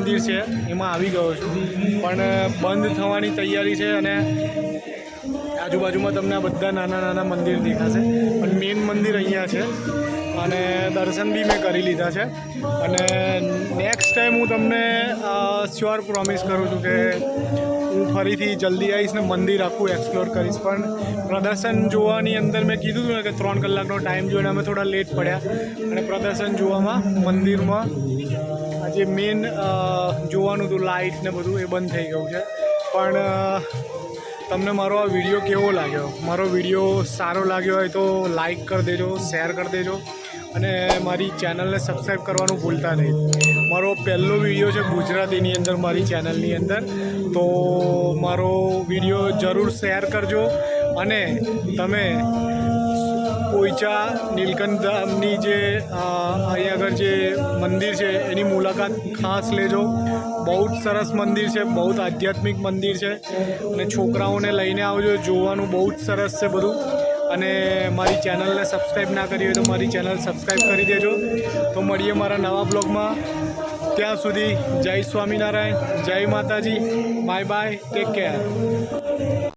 મંદિર છે એમાં આવી ગયો છું, પણ બંધ થવાની તૈયારી છે અને આજુબાજુમાં તમને આ બધા નાના નાના મંદિર દેખાશે, પણ મેઇન મંદિર અહીંયા છે અને દર્શન બી મેં કરી લીધા છે. અને નેક્સ્ટ ટાઈમ હું તમને શ્યોર પ્રોમિસ કરું છું કે હું ફરીથી જલ્દી આવીશ ને મંદિર આખું એક્સપ્લોર કરીશ. પણ પ્રદર્શન જોવાની અંદર મેં કીધું હતું ને કે 3 કલાકનો ટાઈમ જોઈને અમે થોડા લેટ પડ્યા અને પ્રદર્શન જોવામાં મંદિરમાં આ જે મેઇન જોવાનું હતું લાઇટ ને બધું એ બંધ થઈ ગયું છે. પણ તમને મારો આ વિડીયો કેવો લાગ્યો? મારો વિડીયો સારો લાગ્યો હોય તો લાઈક કરી દેજો, શેર કરી દેજો અને મારી ચેનલને સબસ્ક્રાઈબ કરવાનું ભૂલતા નહીં. મારો પહેલો વિડીયો છે ગુજરાતીની અંદર મારી ચેનલની અંદર, તો મારો વિડીયો જરૂર શેર કરજો. અને તમે પોઈચા નીલકંઠ ધામની જે અહીંયા આગળ જે મંદિર છે એની મુલાકાત ખાસ લેજો. બહુ જ સરસ મંદિર છે, બહુ જ આધ્યાત્મિક મંદિર છે અને છોકરાઓને લઈને આવજો, જોવાનું બહુ જ સરસ છે બધું. અને મારી ચેનલને સબસ્ક્રાઈબ ના કરી હોય તો મારી ચેનલ સબસ્ક્રાઈબ કરી દેજો. તો મળીએ મારા નવા બ્લોગમાં. ત્યાં સુધી જય સ્વામિનારાયણ, જય માતાજી, બાય બાય, ટેક કેર.